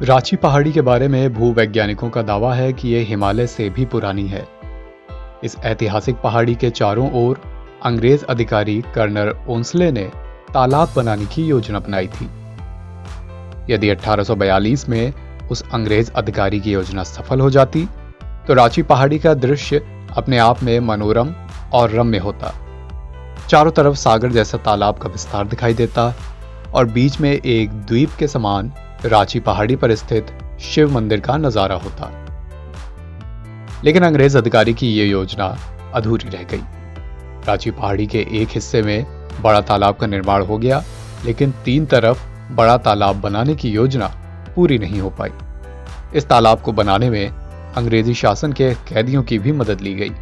रांची पहाड़ी के बारे में भूवैज्ञानिकों का दावा है कि यह हिमालय से भी पुरानी है। इस ऐतिहासिक पहाड़ी के चारों ओर अंग्रेज अधिकारी कर्नल ओंसले ने तालाब बनाने की योजना बनाई थी। यदि 1842 में उस अंग्रेज अधिकारी की योजना सफल हो जाती तो रांची पहाड़ी का दृश्य अपने आप में मनोरम और रम्य होता। चारों तरफ सागर जैसा तालाब का विस्तार दिखाई देता और बीच में एक द्वीप के समान रांची पहाड़ी पर स्थित शिव मंदिर का नजारा होता। लेकिन अंग्रेज अधिकारी की यह योजना अधूरी रह गई। रांची पहाड़ी के एक हिस्से में बड़ा तालाब का निर्माण हो गया, लेकिन तीन तरफ बड़ा तालाब बनाने की योजना पूरी नहीं हो पाई। इस तालाब को बनाने में अंग्रेजी शासन के कैदियों की भी मदद ली गई।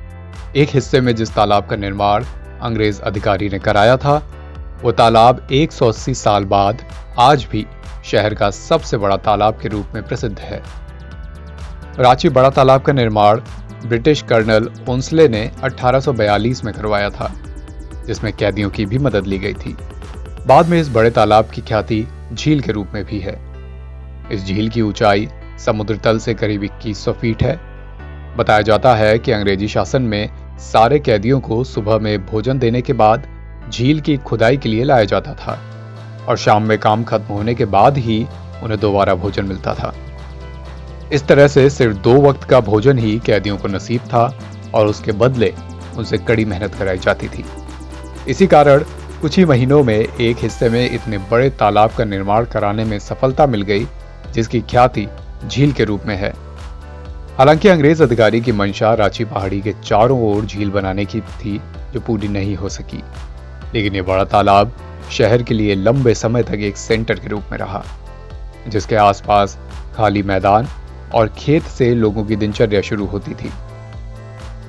एक हिस्से में जिस तालाब का निर्माण अंग्रेज अधिकारी ने कराया था, वो तालाब 180 साल बाद आज भी शहर का सबसे बड़ा तालाब के रूप में प्रसिद्ध है। रांची बड़ा तालाब का निर्माण ब्रिटिश कर्नल ओंसले ने 1842 में करवाया था, जिसमें कैदियों की भी मदद ली गई थी। बाद में इस बड़े तालाब की ख्याति झील के रूप में भी है। इस झील की ऊंचाई समुद्र तल से करीब 2100 फीट है। बताया जाता है कि अंग्रेजी शासन में सारे कैदियों को सुबह में भोजन देने के बाद झील की खुदाई के लिए लाया जाता था और शाम में काम खत्म होने के बाद ही उन्हें दोबारा भोजन मिलता था। इस तरह से सिर्फ 2 वक्त का भोजन ही कैदियों को नसीब था और उसके बदले उनसे कड़ी मेहनत कराई जाती थी। इसी कारण कुछ ही महीनों में एक हिस्से में इतने बड़े तालाब का निर्माण कराने में सफलता मिल गई, जिसकी ख्याति झील के रूप में है। हालांकि अंग्रेज अधिकारी की मंशा रांची पहाड़ी के चारों ओर झील बनाने की थी, जो पूरी नहीं हो सकी। लेकिन ये बड़ा तालाब शहर के लिए लंबे समय तक एक सेंटर के रूप में रहा, जिसके आसपास खाली मैदान और खेत से लोगों की दिनचर्या शुरू होती थी।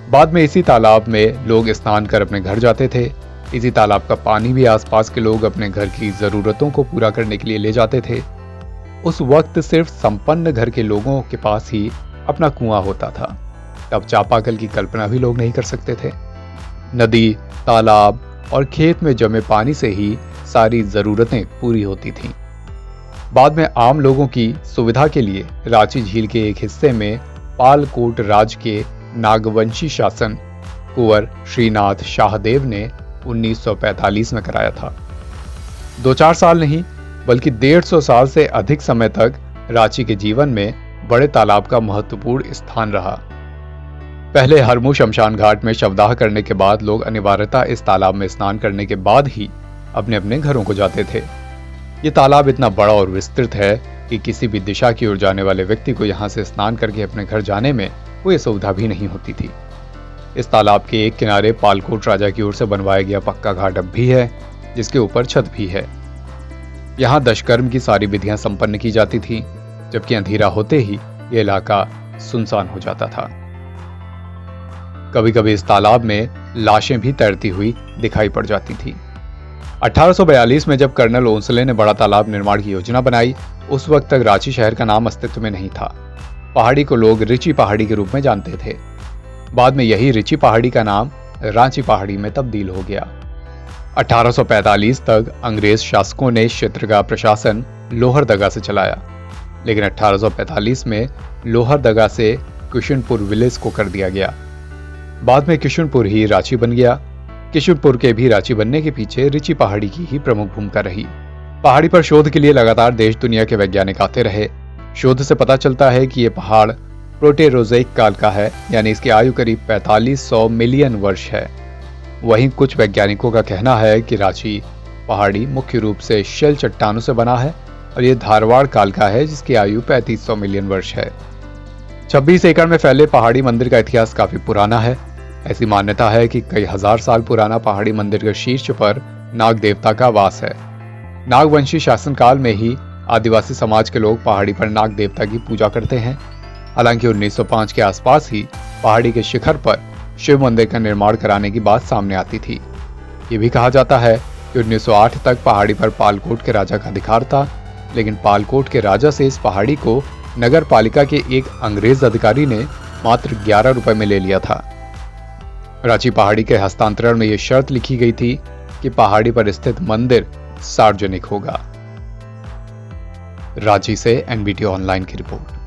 बाद में इसी तालाब में लोग स्नान कर अपने घर जाते थे। इसी तालाब का पानी भी आसपास के लोग अपने घर की जरूरतों को पूरा करने के लिए ले जाते थे। उस वक्त सिर्फ संपन्न घर के लोगों के पास ही अपना कुआं होता था। तब चापाकल की कल्पना भी लोग नहीं कर सकते थे। नदी, तालाब और खेत में जमे पानी से ही सारी जरूरतें पूरी होती थीं। बाद में आम लोगों की सुविधा के लिए रांची झील के एक हिस्से में पालकोट राज के नागवंशी शासन कुंवर श्रीनाथ शाहदेव ने 1945 में कराया था। 2-4 साल नहीं बल्कि 150 साल से अधिक समय तक रांची के जीवन में बड़े तालाब का महत्वपूर्ण स्थान रहा। पहले हरमू शमशान घाट में शवदाह करने के बाद लोग अनिवार्यतः इस तालाब में स्नान करने के बाद ही अपने अपने घरों को जाते थे। ये तालाब इतना बड़ा और विस्तृत है कि किसी भी दिशा की ओर जाने वाले व्यक्ति को यहाँ से स्नान करके अपने घर जाने में कोई सुविधा भी नहीं होती थी। इस तालाब के एक किनारे पालकोट राजा की ओर से बनवाया गया पक्का घाट अब भी है, जिसके ऊपर छत भी है। यहाँ दशकर्म की सारी विधियां संपन्न की जाती थी, जबकि अंधेरा होते ही ये इलाका सुनसान हो जाता था। कभी कभी इस तालाब में लाशें भी तैरती हुई दिखाई पड़ जाती थी। 1842 में जब कर्नल ओंसले ने बड़ा तालाब निर्माण की योजना बनाई, उस वक्त तक रांची शहर का नाम अस्तित्व में नहीं था। पहाड़ी को लोग रिची पहाड़ी के रूप में जानते थे। बाद में यही रिची पहाड़ी का नाम रांची पहाड़ी में तब्दील हो गया। 1845 तक अंग्रेज शासकों ने क्षेत्र का प्रशासन लोहरदगा से चलाया, लेकिन 1845 में लोहरदगा से किशनपुर विलेज को कर दिया गया। बाद में किशनपुर ही रांची बन गया। किशनपुर के भी रांची बनने के पीछे रिची पहाड़ी की ही प्रमुख भूमिका रही। पहाड़ी पर शोध के लिए लगातार देश दुनिया के वैज्ञानिक आते रहे। शोध से पता चलता है कि यह पहाड़ प्रोटेरोजोइक काल का है, यानी इसकी आयु करीब 4500 मिलियन वर्ष है। वहीं कुछ वैज्ञानिकों का कहना है कि रांची पहाड़ी मुख्य रूप से शेल चट्टानों से बना है और यह धारवाड़ काल का है, जिसकी आयु 3500 मिलियन वर्ष है। 26 एकड़ में फैले पहाड़ी मंदिर का इतिहास काफी पुराना है। ऐसी मान्यता है कि कई हजार साल पुराना पहाड़ी मंदिर के शीर्ष पर नाग देवता का वास है। नागवंशी शासनकाल में ही आदिवासी समाज के लोग पहाड़ी पर नाग देवता की पूजा करते हैं। हालांकि 1905 के आसपास ही पहाड़ी के शिखर पर शिव मंदिर का निर्माण कराने की बात सामने आती थी। ये भी कहा जाता है कि 1908 तक पहाड़ी पर पालकोट के राजा का अधिकार था, लेकिन पालकोट के राजा से इस पहाड़ी को नगर पालिका के एक अंग्रेज अधिकारी ने मात्र 11 रुपए में ले लिया था। रांची पहाड़ी के हस्तांतरण में यह शर्त लिखी गई थी कि पहाड़ी पर स्थित मंदिर सार्वजनिक होगा। रांची से एनबीटी ऑनलाइन की रिपोर्ट।